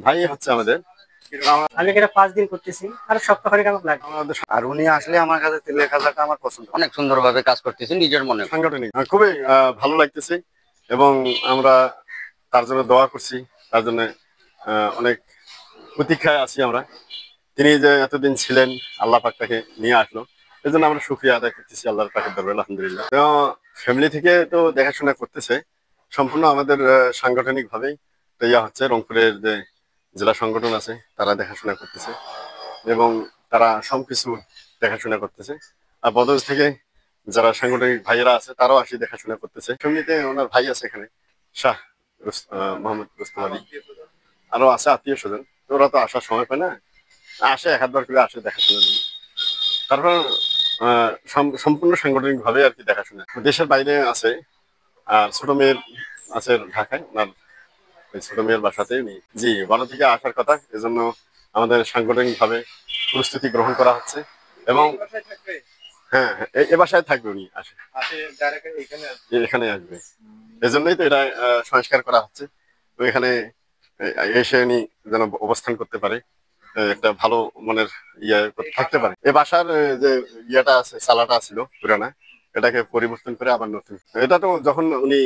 ভাই হচ্ছে আমাদের। আমি এটা 5 দিন করতেছি আর সপ্তাহখানেক আমার লাগবে। আর উনি আসলে আমার কাছে তেলের খাজাটা আমার পছন্দ। অনেক সুন্দরভাবে কাজ করতেছে নিজের মনে। সাংগঠনিক খুবই ভালো লাগতেছে এবং আমরা তার জন্য দোয়া করছি, তার জন্য অনেক প্রতীক্ষায় আছি আমরা। তিনি যে এতদিন ছিলেন, আল্লাহ পাক তাকে নিয়ে আসলো, এই জন্য আমরা শুকরিয়া আদায় করতেছি আল্লাহর পাকের দরবারে, আলহামদুলিল্লাহ। তো ফ্যামিলি থেকে তো দেখাশোনা করতেছে সম্পূর্ণ আমাদের সাংগঠনিক ভাবেই ইয়া হচ্ছে। রংপুরের যে জেলা সংগঠন আছে তারা দেখাশোনা করতেছে এবং তারা সবকিছু দেখাশোনা করতেছে। আর বদজ থেকে যারা সাংগঠনিক ভাইয়েরা আছে তারাও আসি দেখাশোনা করতেছে। ফ্যামিলিতে ওনার ভাই আছে এখানে, শাহ মোহাম্মদ রুস্তম আলী, আরো আছে আত্মীয় স্বজন। ওরা তো আসার সময় পায় না, আসে এক হাতবার করে আসে দেখাশোনা জন্য। তারপর সম্পূর্ণ সাংগঠনিক ভাবে আর কি দেখাশোনা। দেশের বাইরে আছে আর ছোট মেয়ের আছে ঢাকায়, ওনার ছোট মেয়ের বাসাতেই নেই। জি, 12 থেকে আসার কথা, এজন্য আমাদের সাংগঠনিক ভাবে প্রস্তুতি গ্রহণ করা হচ্ছে এবং হ্যাঁ এ বাসায় থাকবে, উনি এখানে আসবে। এজন্যই তো এটা সংস্কার করা হচ্ছে। তো এখানে এসে উনি যেন অবস্থান করতে পারে, একটা ভালো মানের ইয়ে থাকতে পারে। এ বাসার যে ইয়েটা আছে, সালাটা ছিল পুরানা, এটাকে পরিবর্তন করে আবার নতুন। এটা তো যখন উনি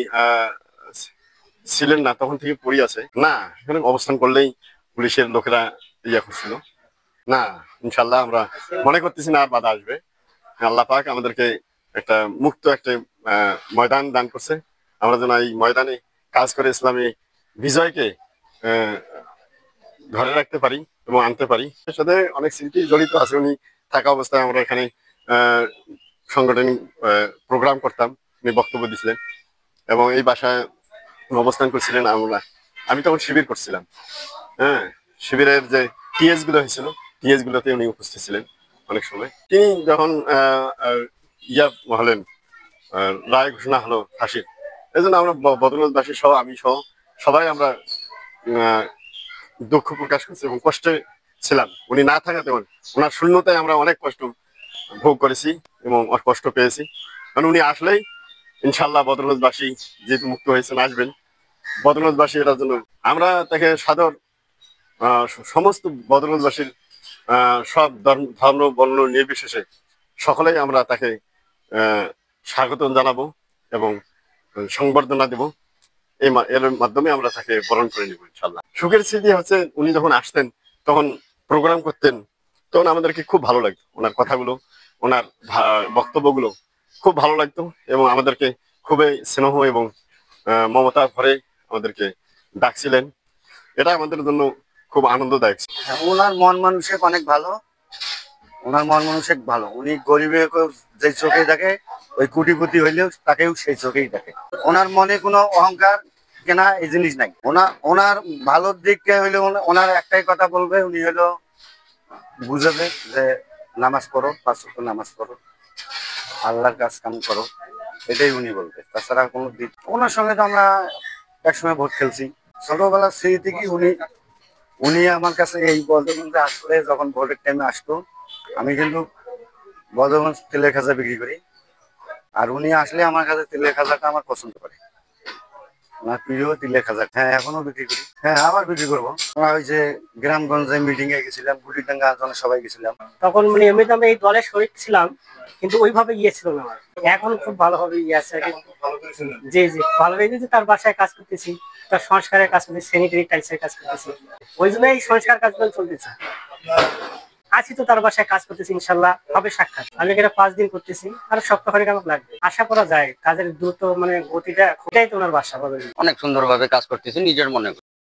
ছিলেন না তখন থেকে পড়ি আছে না, এখানে অবস্থান করলেই পুলিশের লোকেরা ইয়ে করছিল না। ইনশাল্লাহ আমরা মনে করতেছি না আর বাধা আসবে। আল্লাহ পাক আমাদেরকে একটা মুক্ত একটা ময়দান দান করছে, আমরা যেন এই ময়দানে কাজ করে ইসলামী বিজয়কে ধরে রাখতে পারি এবং আনতে পারি। এর সাথে অনেক স্মৃতি জড়িত আছে। উনি থাকা অবস্থায় আমরা এখানে সাংগঠনিক প্রোগ্রাম করতাম, উনি বক্তব্য দিছিলেন এবং এই বাসায় অবস্থান করছিলেন। আমি তখন শিবির করছিলাম। হ্যাঁ, শিবিরের যে টিএস গুলো হয়েছিল, টিএস গুলোতে উনি উপস্থিত ছিলেন অনেক সময়। তিনি যখন ইয়া হলেন, রায় ঘোষণা হলো ফাঁসির, এই জন্য আমরা বদরবাসী সহ আমি সহ সবাই আমরা দুঃখ প্রকাশ করছি এবং কষ্টে ছিলাম। উনি না থাকাতে ওনার শূন্যতায় আমরা অনেক কষ্ট ভোগ করেছি এবং কষ্ট পেয়েছি। কারণ উনি আসলেই ইনশাল্লাহ বদরবাসী যেহেতু মুক্ত হয়েছেন, আসবেন বদরবাসী, এটার জন্য আমরা তাকে সাদর সমস্ত বদরবাসীর সব ধর্ম বর্ণ নির্বিশেষে সকলেই আমরা তাকে স্বাগত জানাবো এবং সংবর্ধনা দেব। এর মাধ্যমে আমরা তাকে বরণ করে নিব ইনশাল্লাহ। সুখের স্মৃতি হচ্ছে উনি যখন আসতেন তখন প্রোগ্রাম করতেন, তখন আমাদেরকে খুব ভালো লাগতো। ওনার কথাগুলো, ওনার বক্তব্যগুলো খুব ভালো লাগতো এবং আমাদেরকে খুবই স্নেহ এবং মমতা ভরে আমাদেরকে ডাকছিলেন। এটা আমাদের জন্য খুব আনন্দদায়ক। ওনার মন মানসিক অনেক ভালো, ওনার মন মানসিক ভালো। উনি গরিবের যে চোখে দেখে, ওই কোটিপতি হইলেও তাকেও সেই চোখেই দেখে। ওনার মনে কোনো অহংকার কেনা এই জিনিস নাই। ওনার ভালোর দিককে হইলে ওনার একটাই কথা বলবে, উনি হলো বুঝাবে যে নামাজ পড়ো, 5 ওয়াক্ত নামাজ পড়ো, আল্লাহর কাজ কাম করো, এটাই উনি বলবে। তাছাড়া কোনো দিক। ওনার সঙ্গে তো আমরা একসময় ভোট খেলছি। ছোটবেলার স্মৃতি কি, উনি আমার কাছে এই বদরগঞ্জে আসলে যখন ভোটের টাইমে আসতো, আমি কিন্তু বদরগঞ্জ তেলের খাজা বিক্রি করি। আর উনি আসলে আমার কাছে তেলের খাজাটা আমার পছন্দ করে, আমার প্রিয় তেলের খাজা। হ্যাঁ, এখনো বিক্রি করি। হ্যাঁ, আবার বিক্রি করবো। আমরা ওই যে গ্রামগঞ্জে মিটিং এ গেছিলাম, বুড়িডাঙ্গা আন্দোলনে সবাই গেছিলাম। তখন মানে এমনিতে আমরা এই দলে শরীর ছিলাম, কিন্তু ওইভাবে ইয়ে ছিল না আমার। এখন খুব ভালোভাবে ইয়ে আছে। জি জি, ভালো হয়েছে। তার বাসায় কাজ করতেছি, তার সংস্কারের কাজ করতেছি, স্যানিটারি টাইলসের কাজ করতেছি, ওই জন্য এই সংস্কার কাজগুলো চলতেছে। আছি তো তার বাসায় কাজ করতেছি, ইনশাল্লাহ হবে সাক্ষাৎ। আমি এটা 5 দিন করতেছি আর সপ্তাহখানেক আমার লাগবে। আশা করা যায় কাজের দ্রুত মানে গতিটা, খুঁটাই তো ওনার বাসা পাবে। অনেক সুন্দরভাবে কাজ করতেছে নিজের মনে।